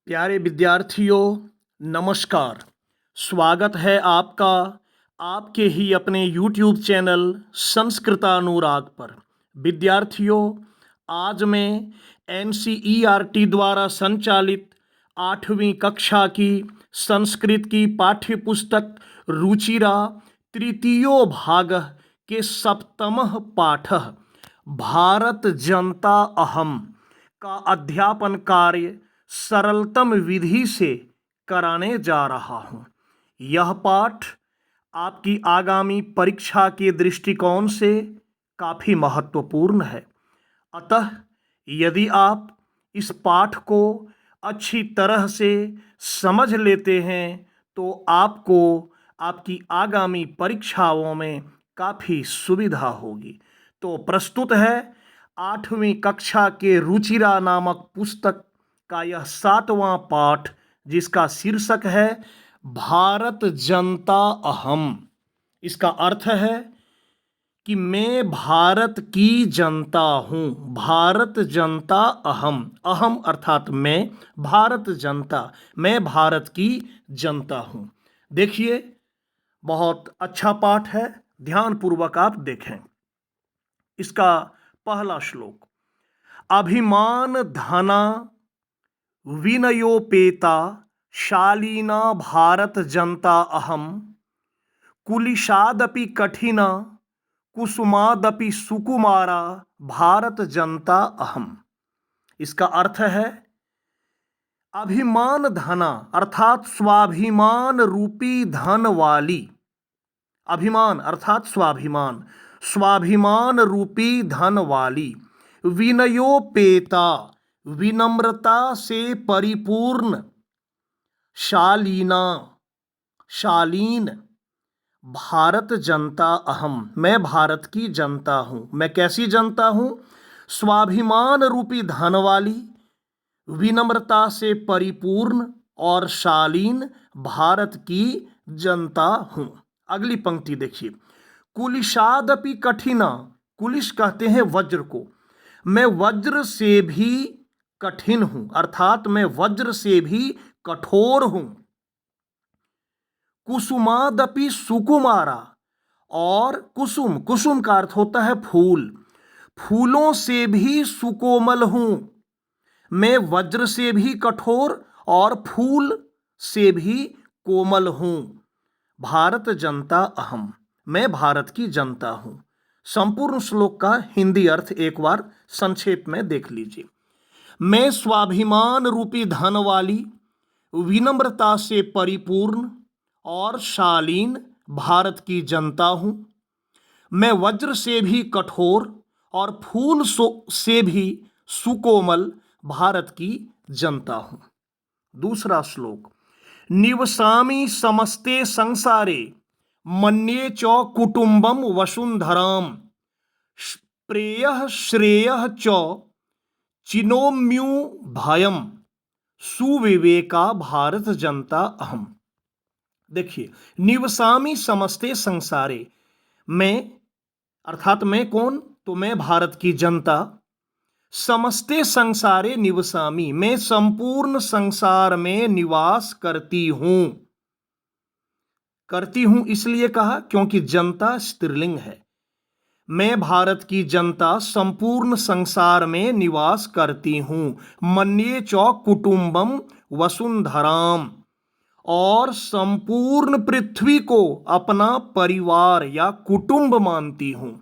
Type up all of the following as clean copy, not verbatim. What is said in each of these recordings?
प्यारे विद्यार्थियों, नमस्कार। स्वागत है आपका आपके ही अपने YouTube चैनल संस्कृतानुराग पर। विद्यार्थियों, आज मैं NCERT द्वारा संचालित 8वीं कक्षा की संस्कृत की पाठ्य पुस्तक रुचिरा तृतीयो भाग के सप्तमः पाठ भारत जनता अहम का अध्यापन कार्य सरलतम विधि से कराने जा रहा हूं। यह पाठ आपकी आगामी परीक्षा के दृष्टिकोण से काफ़ी महत्वपूर्ण है। अतः यदि आप इस पाठ को अच्छी तरह से समझ लेते हैं तो आपको आपकी आगामी परीक्षाओं में काफ़ी सुविधा होगी। तो प्रस्तुत है 8वीं कक्षा के रुचिरा नामक पुस्तक का यह 7वां पाठ, जिसका शीर्षक है भारत जनता अहम। इसका अर्थ है कि मैं भारत की जनता हूँ। भारत जनता अहम, अहम अर्थात मैं, भारत जनता, मैं भारत की जनता हूँ। देखिए, बहुत अच्छा पाठ है, ध्यानपूर्वक आप देखें। इसका पहला श्लोक, अभिमान धना विनयोपेता शालीना भारत जनता अहम कुलिशादपि कठिना कुसुमादपि सुकुमारा भारत जनता अहम। इसका अर्थ है अभिमान धना अर्थात स्वाभिमान रूपी धन वाली, अभिमान अर्थात स्वाभिमान, स्वाभिमान रूपी धन वाली, विनयोपेता विनम्रता से परिपूर्ण, शालीना शालीन, भारत जनता अहम, मैं भारत की जनता हूँ। मैं कैसी जनता हूँ? स्वाभिमान रूपी धन वाली, विनम्रता से परिपूर्ण और शालीन भारत की जनता हूँ। अगली पंक्ति देखिए, कुलिशादपि कठिना, कुलिश कहते हैं वज्र को, मैं वज्र से भी कठिन हूँ अर्थात मैं वज्र से भी कठोर हूँ। कुसुमादपि सुकुमारा, और कुसुम, कुसुम का अर्थ होता है फूल, फूलों से भी सुकोमल हूं। मैं वज्र से भी कठोर और फूल से भी कोमल हूं। भारत जनता अहम, मैं भारत की जनता हूं। संपूर्ण श्लोक का हिंदी अर्थ एक बार संक्षेप में देख लीजिए। मैं स्वाभिमान रूपी धन वाली, विनम्रता से परिपूर्ण और शालीन भारत की जनता हूं। मैं वज्र से भी कठोर और फूल से भी सुकोमल भारत की जनता हूं। दूसरा श्लोक, निवसामि समस्ते संसारे मन्ये च कुटुंबम वसुंधराम प्रेयः श्रेयः च चिनोम्यु भयम सुविवेका भारत जनता अहम। देखिए, निवसामि समस्ते संसारे, मैं अर्थात मैं कौन? तो मैं भारत की जनता। समस्ते संसारे निवसामि, मैं संपूर्ण संसार में निवास करती हूं। करती हूं इसलिए कहा क्योंकि जनता स्त्रीलिंग है। मैं भारत की जनता संपूर्ण संसार में निवास करती हूं। मन्ये च कुटुंबम वसुंधराम, और संपूर्ण पृथ्वी को अपना परिवार या कुटुंब मानती हूं।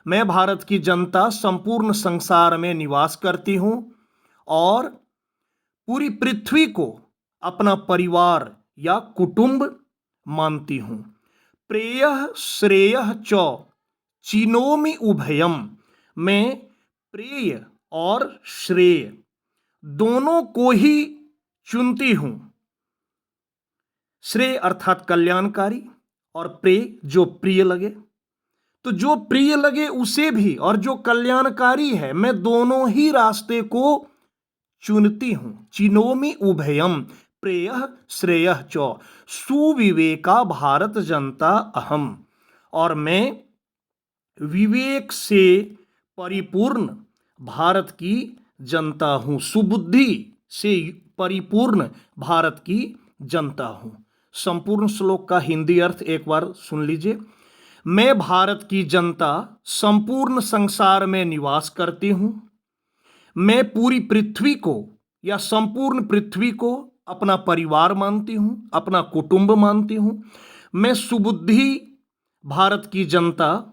मैं भारत की जनता संपूर्ण संसार में निवास करती हूं और पूरी पृथ्वी को अपना परिवार या कुटुंब मानती हूं। प्रेयः श्रेयः च चिनोमि उभयम, मैं प्रेय और श्रेय दोनों को ही चुनती हूं। श्रेय अर्थात कल्याणकारी और प्रेय जो प्रिय लगे, तो जो प्रिय लगे उसे भी और जो कल्याणकारी है, मैं दोनों ही रास्ते को चुनती हूं। चिनोमि उभयम प्रेयः श्रेयः च सुविवेका भारत जनता अहम, और मैं विवेक से परिपूर्ण भारत की जनता हूं, सुबुद्धि से परिपूर्ण भारत की जनता हूं। संपूर्ण श्लोक का हिंदी अर्थ एक बार सुन लीजिए। मैं भारत की जनता संपूर्ण संसार में निवास करती हूं। मैं पूरी पृथ्वी को या संपूर्ण पृथ्वी को अपना परिवार मानती हूं, अपना कुटुंब मानती हूं। मैं सुबुद्धि भारत की जनता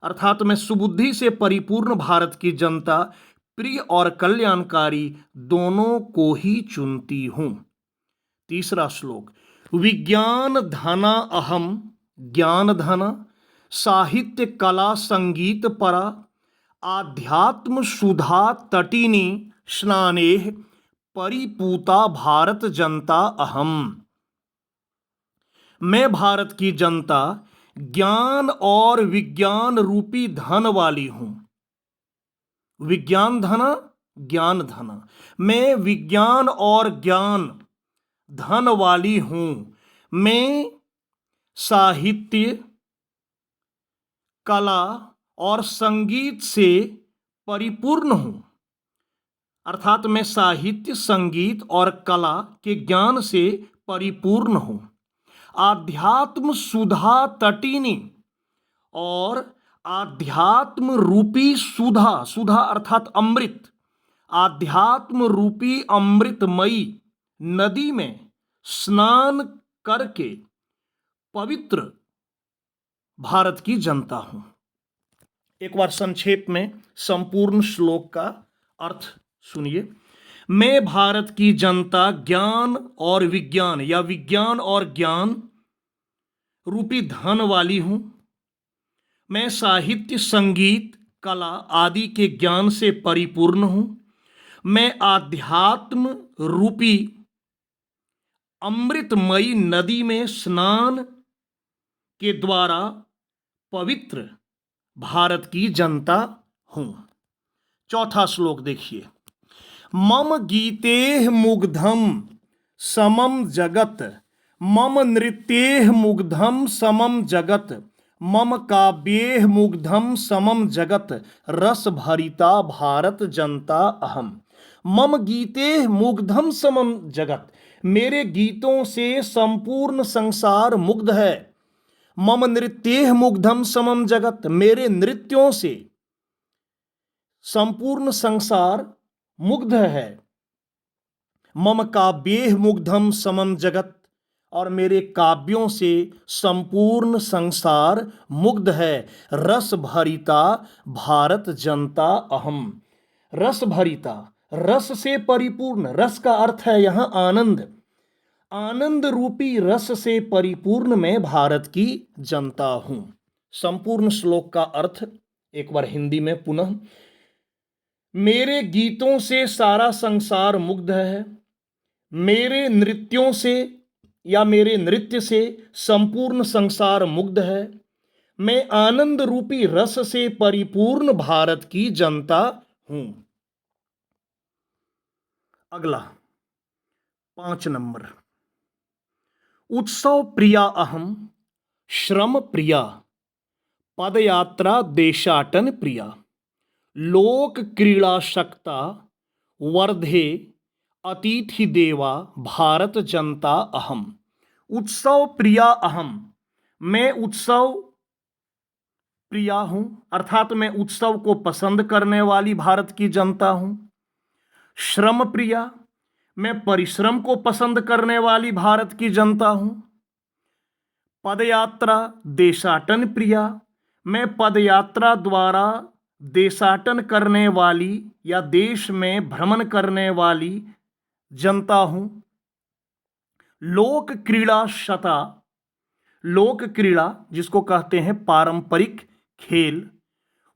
अर्थात मैं सुबुद्धि से परिपूर्ण भारत की जनता प्रिय और कल्याणकारी दोनों को ही चुनती हूं। तीसरा श्लोक, विज्ञान धना अहम ज्ञान धना साहित्य कला संगीत परा आध्यात्म सुधा तटिनी स्नानेह परिपूता भारत जनता अहम। मैं भारत की जनता ज्ञान और विज्ञान रूपी धन वाली हूं। विज्ञान धना ज्ञान धना, मैं विज्ञान और ज्ञान धन वाली हूं। मैं साहित्य कला और संगीत से परिपूर्ण हूं अर्थात मैं साहित्य संगीत और कला के ज्ञान से परिपूर्ण हूं। आध्यात्म सुधा तटिनी और आध्यात्म रूपी सुधा, सुधा अर्थात अमृत, आध्यात्म रूपी अमृतमयी नदी में स्नान करके पवित्र भारत की जनता हूं। एक बार संक्षेप में संपूर्ण श्लोक का अर्थ सुनिए। मैं भारत की जनता ज्ञान और विज्ञान या विज्ञान और ज्ञान रूपी धन वाली हूं। मैं साहित्य संगीत कला आदि के ज्ञान से परिपूर्ण हूं। मैं आध्यात्म रूपी अमृतमयी नदी में स्नान के द्वारा पवित्र भारत की जनता हूं। चौथा श्लोक देखिए। मम गीतेह मुग्धम समम जगत मम नृत्येह मुग्धम समम जगत मम काव्येह मुग्धम समम जगत रस भरिता भारत जनता अहम। मम गीतेह मुग्धम समम जगत, मेरे गीतों से संपूर्ण संसार मुग्ध है। मम नृत्येह मुग्धम समम जगत, मेरे नृत्यों से संपूर्ण संसार मुग्ध है। मम काव्येह मुग्धम समम जगत, और मेरे काव्यों से संपूर्ण संसार मुग्ध है। रस भरिता भारत जनता अहम। रस भरिता, रस से परिपूर्ण, रस का अर्थ है यहां आनंद। आनंद रूपी रस से परिपूर्ण मैं भारत की जनता हूं। संपूर्ण श्लोक का अर्थ एक बार हिंदी में पुनः। मेरे गीतों से सारा संसार मुग्ध है। मेरे नृत्यों से या मेरे नृत्य से संपूर्ण संसार मुग्ध है। मैं आनंद रूपी रस से परिपूर्ण भारत की जनता हूं। अगला 5 नंबर। उत्सव प्रिया अहम श्रम प्रिया पदयात्रा देशाटन प्रिया लोक क्रीड़ा शक्ता वर्धे अतिथि देवा भारत जनता अहम। उत्सव प्रिया अहम, मैं उत्सव प्रिया हूं अर्थात मैं उत्सव को पसंद करने वाली भारत की जनता हूं। श्रम प्रिया, मैं परिश्रम को पसंद करने वाली भारत की जनता हूं। पदयात्रा देशाटन प्रिया, मैं पदयात्रा द्वारा देशाटन करने वाली या देश में भ्रमण करने वाली जनता हूं। लोक क्रीड़ा शता, लोक क्रीड़ा जिसको कहते हैं पारंपरिक खेल।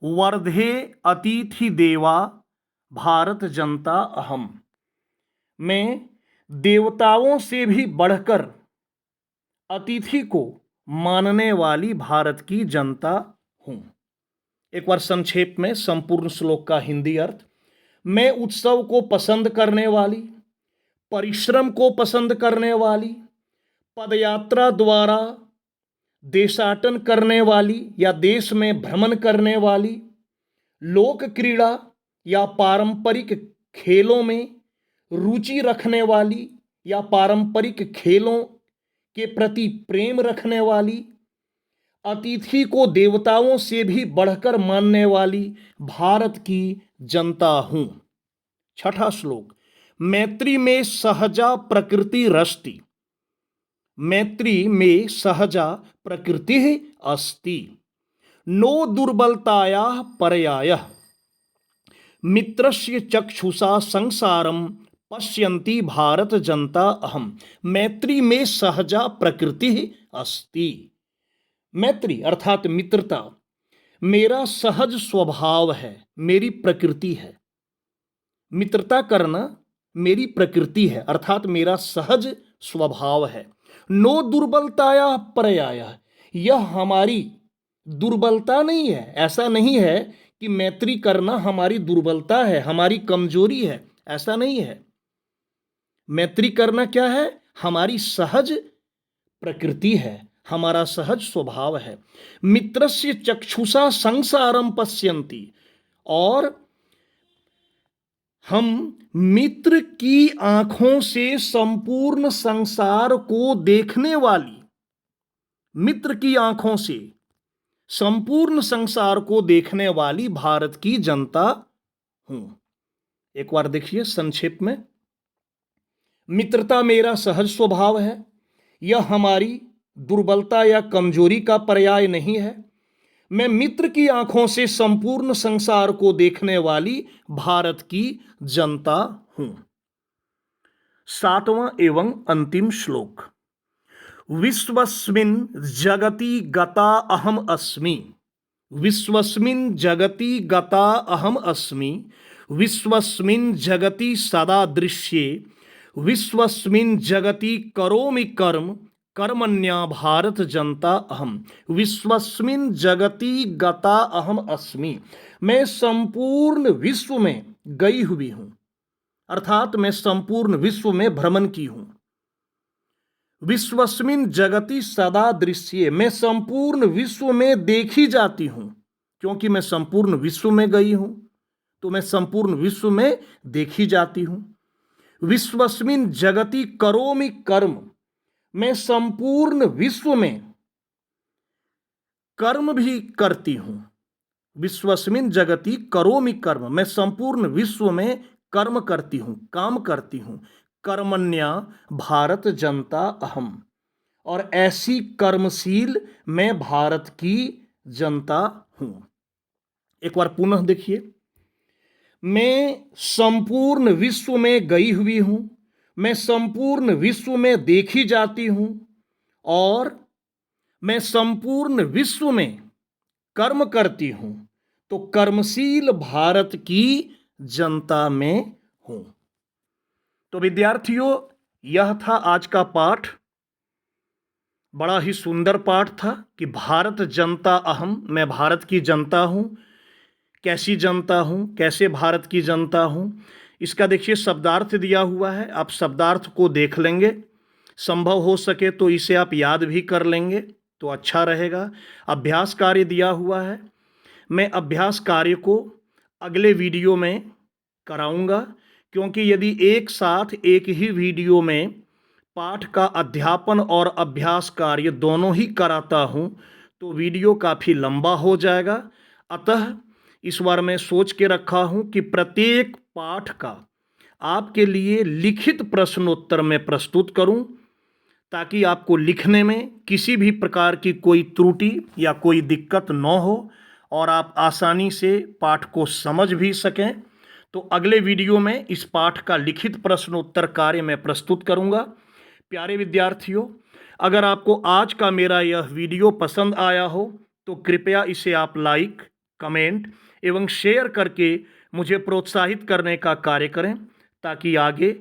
वर्धे अतिथि देवा भारत जनता अहम, मैं देवताओं से भी बढ़कर अतिथि को मानने वाली भारत की जनता हूं। एक बार संक्षेप में संपूर्ण श्लोक का हिंदी अर्थ। मैं उत्सव को पसंद करने वाली, परिश्रम को पसंद करने वाली, पदयात्रा द्वारा देशाटन करने वाली या देश में भ्रमण करने वाली, लोक क्रीड़ा या पारंपरिक खेलों में रुचि रखने वाली या पारंपरिक खेलों के प्रति प्रेम रखने वाली, अतिथि को देवताओं से भी बढ़कर मानने वाली भारत की जनता हूं। छठा श्लोक, मैत्री में सहजा प्रकृति रस्ति, मैत्री में सहजा प्रकृति अस्ति, नो दुर्बलतायाः पर्यायः, मित्रस्य चक्षुषा संसारम पश्यन्ति भारत जनता अहम, मैत्री में सहजा प्रकृति अस्ति। मैत्री अर्थात मित्रता मेरा सहज स्वभाव है, मेरी प्रकृति है। मित्रता करना मेरी प्रकृति है अर्थात मेरा सहज स्वभाव है। नो दुर्बलताया पर्याय, यह हमारी दुर्बलता नहीं है। ऐसा नहीं है कि मैत्री करना हमारी दुर्बलता है, हमारी कमजोरी है, ऐसा नहीं है। मैत्री करना क्या है? हमारी सहज प्रकृति है, हमारा सहज स्वभाव है। मित्रस्य चक्षुषा संसारम पश्यन्ति, और हम मित्र की आंखों से संपूर्ण संसार को देखने वाली, मित्र की आंखों से संपूर्ण संसार को देखने वाली भारत की जनता हूं। एक बार देखिए संक्षेप में, मित्रता मेरा सहज स्वभाव है, यह हमारी दुर्बलता या कमजोरी का पर्याय नहीं है। मैं मित्र की आंखों से संपूर्ण संसार को देखने वाली भारत की जनता हूं। सातवां एवं अंतिम श्लोक, विश्वस्मिन् जगति गता अहम अस्मि, विश्वस्मिन् जगति गता अहम अस्मि, विश्वस्मिन् जगति सदा दृश्ये, विश्वस्मिन् जगति करोमि कर्म, कर्मण्या भारत जनता अहम, विश्वस्मिन् जगति गता अहम अस्मि, मैं संपूर्ण विश्व में गई हुई हूं अर्थात मैं संपूर्ण विश्व में भ्रमण की हूं। विश्वस्मिन् जगति सदा दृश्ये, मैं संपूर्ण विश्व में देखी जाती हूं, क्योंकि मैं संपूर्ण विश्व में गई हूं तो मैं संपूर्ण विश्व में देखी जाती हूं। विश्वस्मिन् जगति करोमि कर्म, मैं संपूर्ण विश्व में कर्म भी करती हूं। विश्वस्मिन् जगति करोमि कर्म, मैं संपूर्ण विश्व में कर्म करती हूं, काम करती हूं। कर्मण्या भारत जनता अहम, और ऐसी कर्मशील मैं भारत की जनता हूं। एक बार पुनः देखिए, मैं संपूर्ण विश्व में गई हुई हूं, मैं संपूर्ण विश्व में देखी जाती हूं, और मैं संपूर्ण विश्व में कर्म करती हूं, तो कर्मशील भारत की जनता में हूं। तो विद्यार्थियों, यह था आज का पाठ। बड़ा ही सुंदर पाठ था कि भारत जनता अहम, मैं भारत की जनता हूं। कैसी जनता हूं, कैसे भारत की जनता हूं, इसका देखिए शब्दार्थ दिया हुआ है। आप शब्दार्थ को देख लेंगे, संभव हो सके तो इसे आप याद भी कर लेंगे तो अच्छा रहेगा। अभ्यास कार्य दिया हुआ है, मैं अभ्यास कार्य को अगले वीडियो में कराऊंगा, क्योंकि यदि एक साथ एक ही वीडियो में पाठ का अध्यापन और अभ्यास कार्य दोनों ही कराता हूं तो वीडियो काफ़ी लंबा हो जाएगा। अतः इस बार मैं सोच के रखा हूं कि प्रत्येक पाठ का आपके लिए लिखित प्रश्नोत्तर मैं प्रस्तुत करूं, ताकि आपको लिखने में किसी भी प्रकार की कोई त्रुटि या कोई दिक्कत न हो और आप आसानी से पाठ को समझ भी सकें। तो अगले वीडियो में इस पाठ का लिखित प्रश्नोत्तर कार्य मैं प्रस्तुत करूंगा। प्यारे विद्यार्थियों, अगर आपको आज का मेरा यह वीडियो पसंद आया हो तो कृपया इसे आप लाइक, कमेंट एवं शेयर करके मुझे प्रोत्साहित करने का कार्य करें, ताकि आगे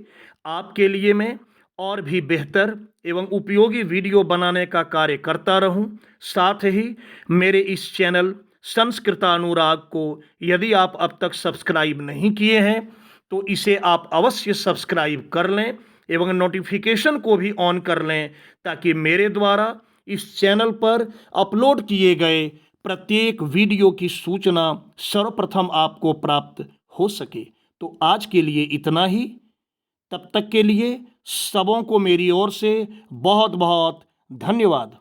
आपके लिए मैं और भी बेहतर एवं उपयोगी वीडियो बनाने का कार्य करता रहूं। साथ ही मेरे इस चैनल संस्कृतानुराग को यदि आप अब तक सब्सक्राइब नहीं किए हैं तो इसे आप अवश्य सब्सक्राइब कर लें एवं नोटिफिकेशन को भी ऑन कर लें, ताकि मेरे द्वारा इस चैनल पर अपलोड किए गए प्रत्येक वीडियो की सूचना सर्वप्रथम आपको प्राप्त हो सके। तो आज के लिए इतना ही। तब तक के लिए सबों को मेरी ओर से बहुत बहुत धन्यवाद।